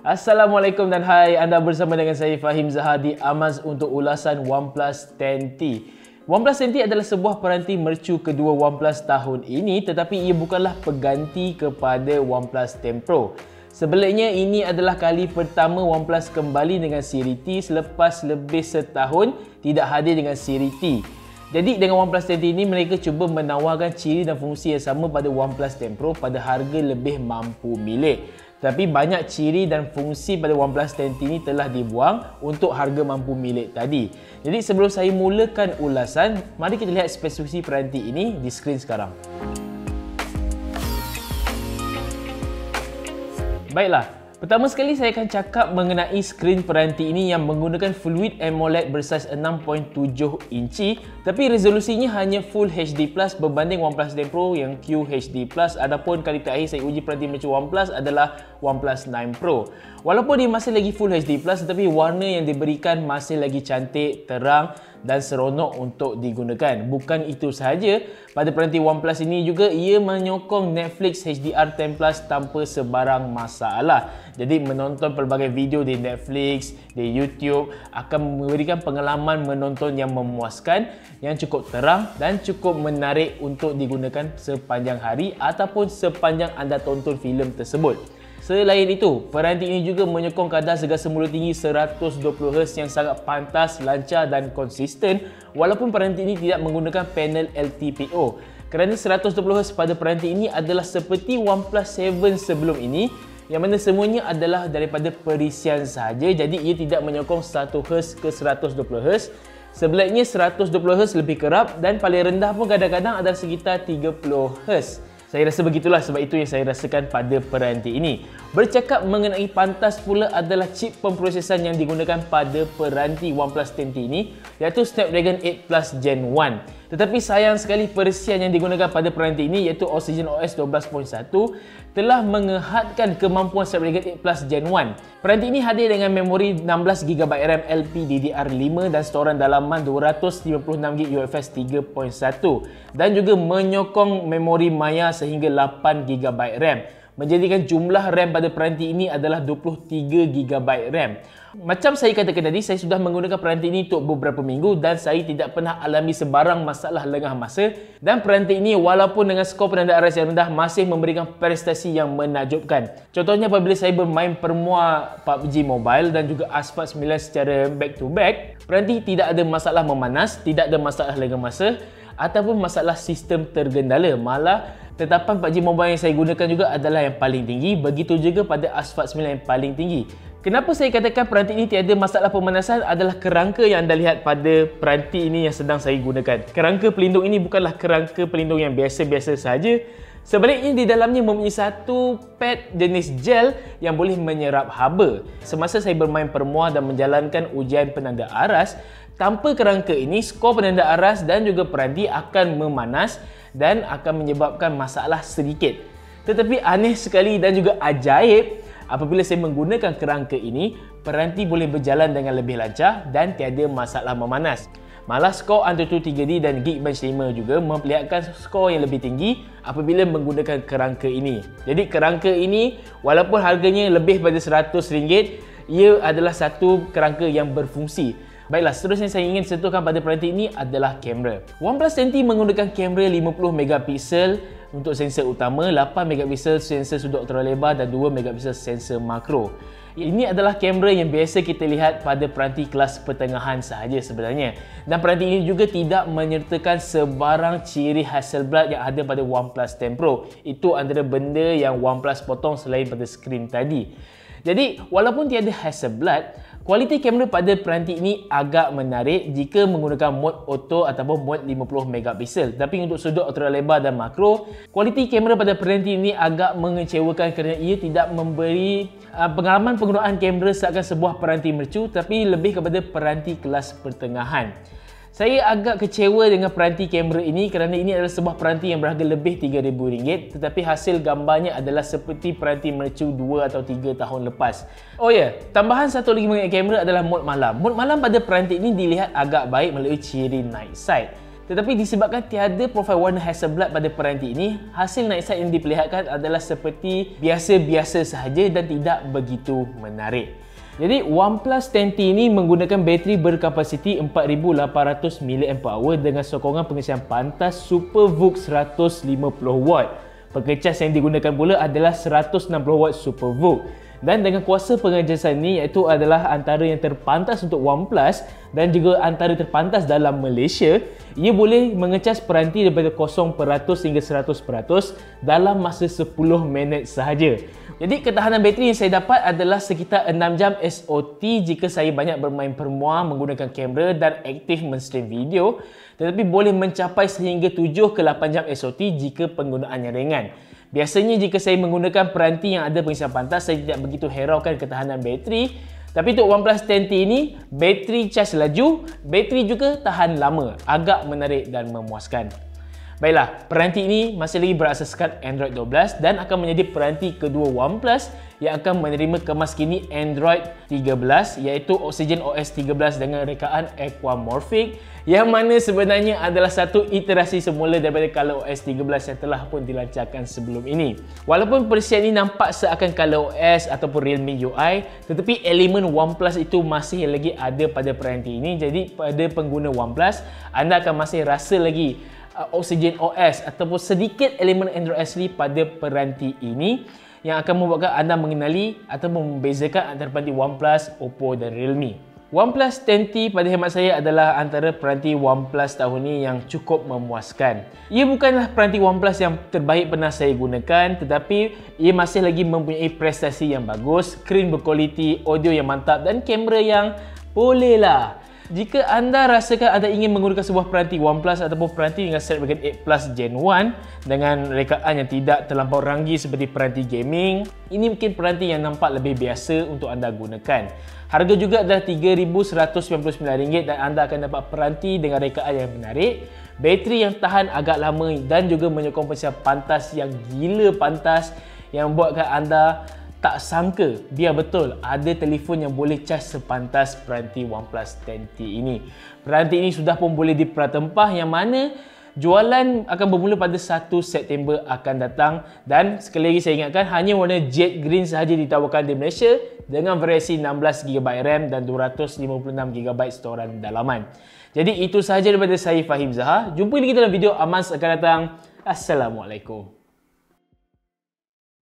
Assalamualaikum dan hai, anda bersama dengan saya Fahim Zahar di Amaz untuk ulasan OnePlus 10T. OnePlus 10T adalah sebuah peranti mercu kedua OnePlus tahun ini, tetapi ia bukanlah pengganti kepada OnePlus 10 Pro. Sebaliknya, ini adalah kali pertama OnePlus kembali dengan siri T selepas lebih setahun tidak hadir dengan siri T. Jadi dengan OnePlus 10T ini mereka cuba menawarkan ciri dan fungsi yang sama pada OnePlus 10 Pro pada harga lebih mampu milik. Tapi banyak ciri dan fungsi pada OnePlus 10T ini telah dibuang untuk harga mampu milik tadi. Jadi sebelum saya mulakan ulasan, mari kita lihat spesifikasi peranti ini di skrin sekarang. Baiklah. Pertama sekali saya akan cakap mengenai skrin peranti ini yang menggunakan Fluid AMOLED bersaiz 6.7 inci tapi resolusinya hanya Full HD Plus berbanding OnePlus 10 Pro yang QHD Plus. Adapun kali terakhir saya uji peranti mercu OnePlus adalah OnePlus 9 Pro. Walaupun dia masih lagi Full HD Plus tetapi warna yang diberikan masih lagi cantik, terang dan seronok untuk digunakan. Bukan itu sahaja, pada peranti OnePlus ini juga ia menyokong Netflix HDR10 Plus tanpa sebarang masalah. Jadi menonton pelbagai video di Netflix, di YouTube akan memberikan pengalaman menonton yang memuaskan, yang cukup terang dan cukup menarik untuk digunakan sepanjang hari ataupun sepanjang anda tonton filem tersebut. Selain itu, peranti ini juga menyokong kadar segar semula tinggi 120Hz yang sangat pantas, lancar dan konsisten walaupun peranti ini tidak menggunakan panel LTPO. Kerana 120Hz pada peranti ini adalah seperti OnePlus 7 sebelum ini yang mana semuanya adalah daripada perisian sahaja, jadi ia tidak menyokong 1Hz ke 120Hz. Sebaliknya 120Hz lebih kerap dan paling rendah pun kadang-kadang adalah sekitar 30Hz. Saya rasa begitulah, sebab itu yang saya rasakan pada peranti ini. Bercakap mengenai pantas pula adalah chip pemprosesan yang digunakan pada peranti OnePlus 10T ini, iaitu Snapdragon 8 Plus Gen 1. Tetapi sayang sekali perisian yang digunakan pada peranti ini iaitu Oxygen OS 12.1 telah mengehadkan kemampuan Snapdragon 8 Plus Gen 1. Peranti ini hadir dengan memori 16GB RAM LPDDR5 dan storan dalaman 256GB UFS 3.1 dan juga menyokong memori maya sehingga 8GB RAM, menjadikan jumlah RAM pada peranti ini adalah 23GB RAM. Macam saya katakan tadi, saya sudah menggunakan peranti ini untuk beberapa minggu dan saya tidak pernah alami sebarang masalah lengah masa, dan peranti ini walaupun dengan skor penanda aras yang rendah masih memberikan prestasi yang menakjubkan. Contohnya apabila saya bermain permua PUBG Mobile dan juga Asphalt 9 secara back to back, peranti tidak ada masalah memanas, tidak ada masalah lengah masa ataupun masalah sistem tergendala. Malah tetapan PUBG Mobile yang saya gunakan juga adalah yang paling tinggi, begitu juga pada Asphalt 9 yang paling tinggi. Kenapa saya katakan peranti ini tiada masalah pemanasan adalah kerangka yang anda lihat pada peranti ini yang sedang saya gunakan. Kerangka pelindung ini bukanlah kerangka pelindung yang biasa-biasa saja. Sebaliknya di dalamnya mempunyai satu pad jenis gel yang boleh menyerap haba. Semasa saya bermain permua dan menjalankan ujian penanda aras, tanpa kerangka ini skor penanda aras dan juga peranti akan memanas dan akan menyebabkan masalah sedikit. Tetapi aneh sekali dan juga ajaib, apabila saya menggunakan kerangka ini, peranti boleh berjalan dengan lebih lancar dan tiada masalah memanas. Malah skor AnTuTu 3D dan Geekbench 5 juga memperlihatkan skor yang lebih tinggi apabila menggunakan kerangka ini. Jadi kerangka ini walaupun harganya lebih pada RM100, ia adalah satu kerangka yang berfungsi. Baiklah, seterusnya saya ingin sentuhkan pada peranti ini adalah kamera. OnePlus 10T menggunakan kamera 50MP untuk sensor utama, 8MP sensor sudut ultralebar dan 2MP sensor makro. Ini adalah kamera yang biasa kita lihat pada peranti kelas pertengahan sahaja sebenarnya. Dan peranti ini juga tidak menyertakan sebarang ciri Hasselblad yang ada pada OnePlus 10 Pro. Itu antara benda yang OnePlus potong selain pada skrin tadi. Jadi, walaupun tiada Hasselblad, kualiti kamera pada peranti ini agak menarik jika menggunakan mode auto ataupun mode 50MP. Tapi untuk sudut ultralebar dan makro, kualiti kamera pada peranti ini agak mengecewakan kerana ia tidak memberi pengalaman penggunaan kamera seakan sebuah peranti mercu, tapi lebih kepada peranti kelas pertengahan. Saya agak kecewa dengan peranti kamera ini kerana ini adalah sebuah peranti yang berharga lebih RM3,000 tetapi hasil gambarnya adalah seperti peranti mercu 2 atau 3 tahun lepas. Oh ya, tambahan satu lagi mengenai kamera adalah mode malam. Mode malam pada peranti ini dilihat agak baik melalui ciri night sight. Tetapi disebabkan tiada profil warna Hasselblad pada peranti ini, hasil night sight yang diperlihatkan adalah seperti biasa-biasa sahaja dan tidak begitu menarik. Jadi OnePlus 10T ini menggunakan bateri berkapasiti 4800 mAh dengan sokongan pengisian pantas SuperVOOC 150W. Pengecas yang digunakan pula adalah 160W SuperVOOC. Dan dengan kuasa pengecasan ini iaitu adalah antara yang terpantas untuk OnePlus dan juga antara terpantas dalam Malaysia, ia boleh mengecas peranti daripada 0% hingga 100% dalam masa 10 minit sahaja. Jadi ketahanan bateri yang saya dapat adalah sekitar 6 jam SOT jika saya banyak bermain permua menggunakan kamera dan aktif men-stream video, tetapi boleh mencapai sehingga 7 ke 8 jam SOT jika penggunaannya ringan. Biasanya jika saya menggunakan peranti yang ada pengisian pantas, saya tidak begitu hiraukan ketahanan bateri. Tapi untuk OnePlus 10T ini, bateri cas laju, bateri juga tahan lama, agak menarik dan memuaskan. Baiklah, peranti ini masih lagi berasaskan Android 12 dan akan menjadi peranti kedua OnePlus yang akan menerima kemaskini Android 13 iaitu Oxygen OS 13 dengan rekaan Aquamorphic yang mana sebenarnya adalah satu iterasi semula daripada ColorOS 13 yang telah pun dilancarkan sebelum ini. Walaupun perisian ini nampak seakan ColorOS ataupun Realme UI, tetapi elemen OnePlus itu masih lagi ada pada peranti ini. Jadi pada pengguna OnePlus, anda akan masih rasa lagi Oxygen OS ataupun sedikit elemen Android asli pada peranti ini yang akan membuatkan anda mengenali atau membezakan antara peranti OnePlus, Oppo dan Realme. OnePlus 10T pada hemat saya adalah antara peranti OnePlus tahun ini yang cukup memuaskan. Ia bukanlah peranti OnePlus yang terbaik pernah saya gunakan, tetapi ia masih lagi mempunyai prestasi yang bagus, skrin berkualiti, audio yang mantap dan kamera yang bolehlah. Jika anda rasakan anda ingin menggunakan sebuah peranti OnePlus ataupun peranti dengan Snapdragon 8 Plus Gen 1 dengan rekaan yang tidak terlampau ranggi seperti peranti gaming, ini mungkin peranti yang nampak lebih biasa untuk anda gunakan. Harga juga adalah RM3,199 dan anda akan dapat peranti dengan rekaan yang menarik, bateri yang tahan agak lama dan juga menyokong pengisian pantas yang gila pantas yang membuatkan anda tak sangka biar betul ada telefon yang boleh cas sepantas peranti OnePlus 10T ini. Peranti ini sudah pun boleh diperatempah yang mana jualan akan bermula pada 1 September akan datang dan sekali lagi saya ingatkan hanya warna jet green sahaja ditawarkan di Malaysia dengan variasi 16GB RAM dan 256GB storan dalaman. Jadi itu sahaja daripada saya Fahim Zahar. Jumpa lagi dalam video Amans akan datang. Assalamualaikum.